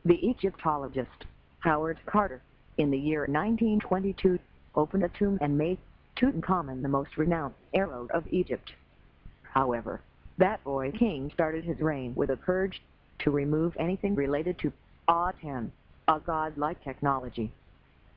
The Egyptologist Howard Carter, in the year 1922, opened a tomb and made Tutankhamun the most renowned pharaoh of Egypt. However, that boy king started his reign with a purge to remove anything related to Aten, a godlike technology.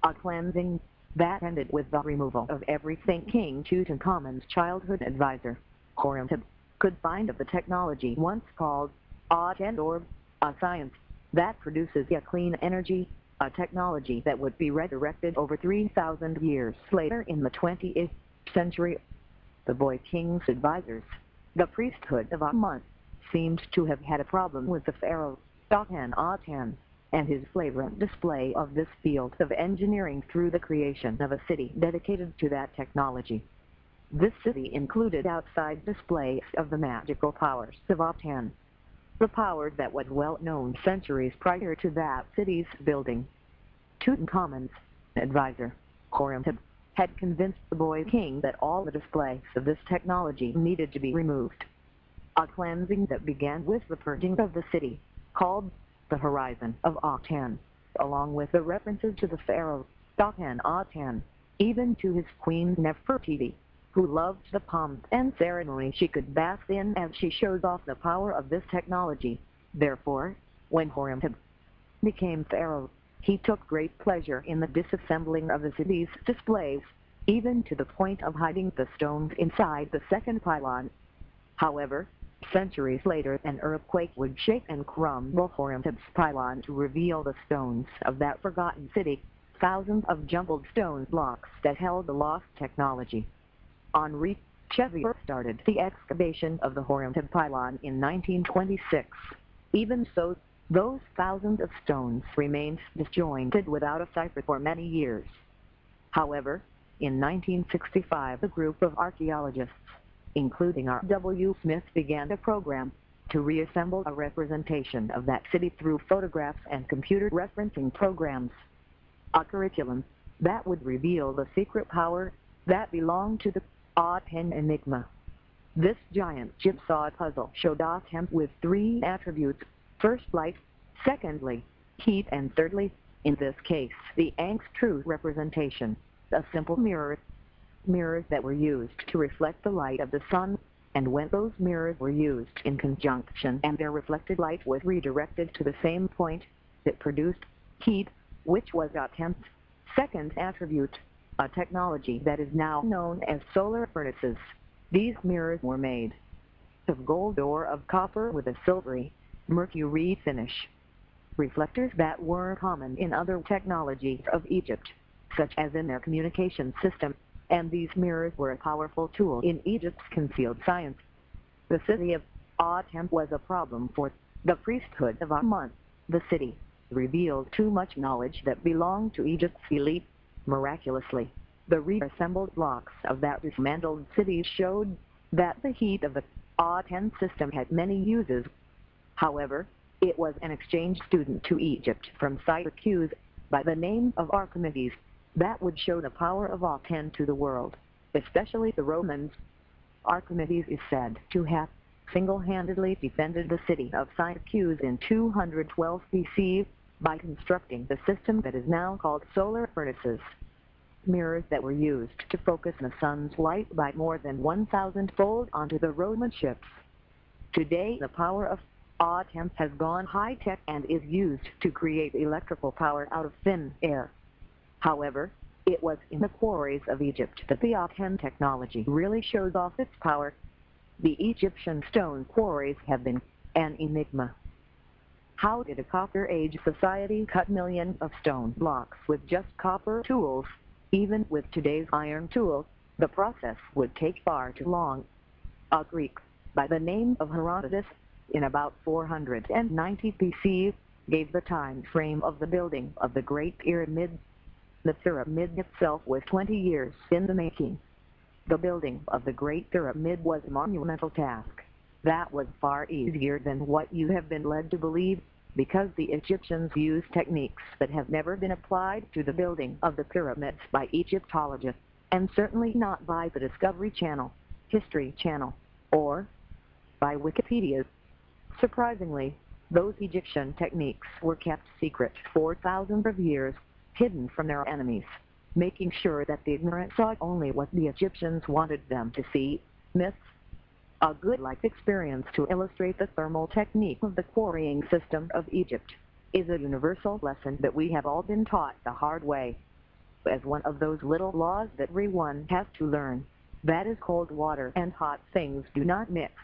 A cleansing that ended with the removal of everything King Tutankhamun's childhood advisor, Horemheb, could find of the technology once called Aten Orb, a science that produces a clean energy, a technology that would be resurrected over 3,000 years later in the 20th century. The boy king's advisors, the priesthood of Amun, seemed to have had a problem with the pharaoh, Aten, and his flagrant display of this field of engineering through the creation of a city dedicated to that technology. This city included outside displays of the magical powers of Aten, the power that was well known centuries prior to that city's building. Tutankhamun's advisor, Horemheb, had convinced the boy king that all the displays of this technology needed to be removed. A cleansing that began with the purging of the city, called the Horizon of Aten, along with the references to the pharaoh, Aten, even to his queen Nefertiti, who loved the pomp and ceremony she could bask in as she shows off the power of this technology. Therefore, when Horemheb became pharaoh, he took great pleasure in the disassembling of the city's displays, even to the point of hiding the stones inside the second pylon. However, centuries later an earthquake would shake and crumble Horemheb's pylon to reveal the stones of that forgotten city, thousands of jumbled stone blocks that held the lost technology. Henri Chevier started the excavation of the Horemheb pylon in 1926. Even so, those thousands of stones remained disjointed without a cipher for many years. However, in 1965 a group of archaeologists, including R.W. Smith, began a program to reassemble a representation of that city through photographs and computer referencing programs. A curriculum that would reveal the secret power that belonged to the Aten enigma. This giant jigsaw puzzle showed Aten with three attributes: first, light; secondly, heat; and thirdly, in this case, the Angst-Truth representation, a simple mirrors that were used to reflect the light of the sun, and when those mirrors were used in conjunction and their reflected light was redirected to the same point, it produced heat, which was Aten's second attribute, a technology that is now known as solar furnaces. These mirrors were made of gold or of copper with a silvery, mercury finish. Reflectors that were common in other technologies of Egypt, such as in their communication system, and these mirrors were a powerful tool in Egypt's concealed science. The city of Aten was a problem for the priesthood of Amun. The city revealed too much knowledge that belonged to Egypt's elite. Miraculously, the reassembled blocks of that dismantled city showed that the heat of the Aten system had many uses. However, it was an exchange student to Egypt from Syracuse by the name of Archimedes that would show the power of Aten to the world, especially the Romans. Archimedes is said to have single-handedly defended the city of Syracuse in 212 BC by constructing the system that is now called solar furnaces, mirrors that were used to focus the sun's light by more than 1,000-fold onto the Roman ships. Today, the power of Aten has gone high-tech and is used to create electrical power out of thin air. However, it was in the quarries of Egypt that the Aten technology really shows off its power. The Egyptian stone quarries have been an enigma. How did a Copper Age society cut millions of stone blocks with just copper tools? Even with today's iron tools, the process would take far too long. A Greek by the name of Herodotus, in about 490 BC, gave the time frame of the building of the Great Pyramid. The pyramid itself was 20 years in the making. The building of the Great Pyramid was a monumental task. That was far easier than what you have been led to believe, because the Egyptians used techniques that have never been applied to the building of the pyramids by Egyptologists, and certainly not by the Discovery Channel, History Channel, or by Wikipedia. Surprisingly, Those Egyptian techniques were kept secret for thousands of years, hidden from their enemies, making sure that the ignorant saw only what the Egyptians wanted them to see. Myths. A good life experience to illustrate the thermal technique of the quarrying system of Egypt is a universal lesson that we have all been taught the hard way. As one of those little laws that everyone has to learn, that is, cold water and hot things do not mix.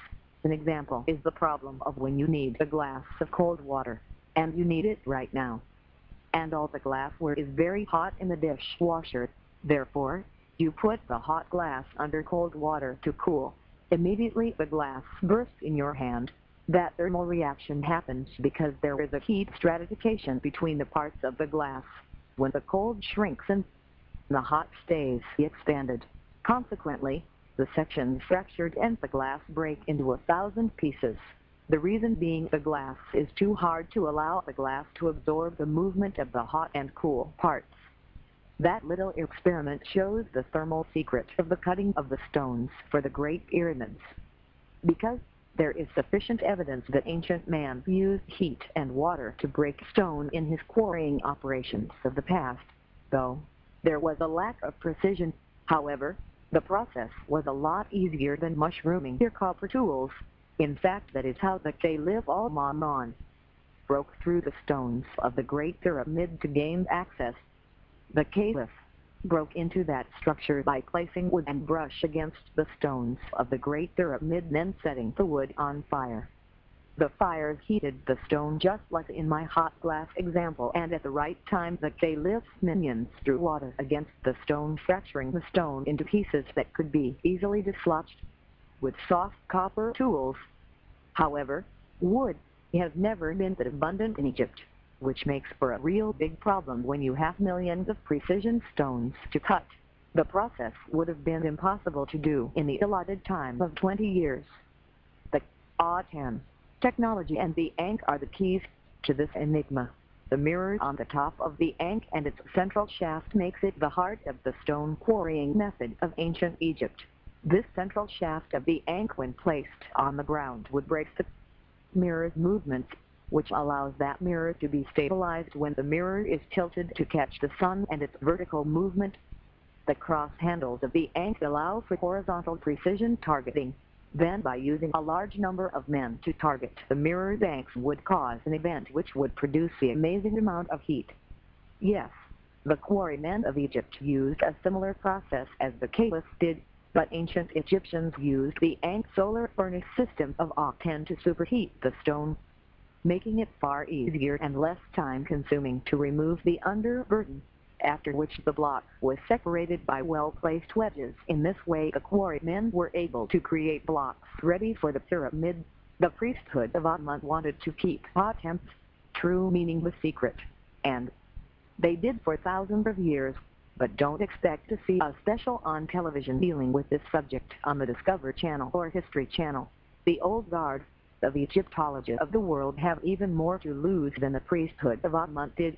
An example is the problem of when you need a glass of cold water, and you need it right now, and all the glassware is very hot in the dishwasher. Therefore, you put the hot glass under cold water to cool. Immediately the glass bursts in your hand. That thermal reaction happens because there is a heat stratification between the parts of the glass. When the cold shrinks and the hot stays expanded, consequently, the sections fractured and the glass break into 1,000 pieces. The reason being the glass is too hard to allow the glass to absorb the movement of the hot and cool parts. That little experiment shows the thermal secret of the cutting of the stones for the Great Pyramids. Because there is sufficient evidence that ancient man used heat and water to break stone in his quarrying operations of the past, though there was a lack of precision. However, the process was a lot easier than mushrooming your copper tools. In fact, that is how the Caliph al-Ma'mun broke through the stones of the Great Pyramid to gain access. The Caliph broke into that structure by placing wood and brush against the stones of the Great Pyramid, then setting the wood on fire. The fires heated the stone just like in my hot glass example, and at the right time the Caliph's minions threw water against the stone, fracturing the stone into pieces that could be easily dislodged with soft copper tools. However, wood has never been that abundant in Egypt, which makes for a real big problem when you have millions of precision stones to cut. The process would have been impossible to do in the allotted time of 20 years. The Aten technology and the Ankh are the keys to this enigma. The mirror on the top of the Ankh and its central shaft makes it the heart of the stone quarrying method of ancient Egypt. This central shaft of the Ankh, when placed on the ground, would break the mirror's movements, which allows that mirror to be stabilized when the mirror is tilted to catch the sun and its vertical movement. The cross handles of the Ankh allow for horizontal precision targeting. Then, by using a large number of men to target the mirror's Ankh would cause an event which would produce the amazing amount of heat. Yes, the quarrymen of Egypt used a similar process as the Caliph did, but ancient Egyptians used the Ankh solar furnace system of Aten to superheat the stone, making it far easier and less time-consuming to remove the underburden, after which the block was separated by well-placed wedges. In this way the quarrymen were able to create blocks ready for the pyramid. The priesthood of Aten wanted to keep Aten's true meaning the secret, and they did for thousands of years. But don't expect to see a special on television dealing with this subject on the Discover Channel or History Channel. The old guard of Egyptologists of the world have even more to lose than the priesthood of Aten did.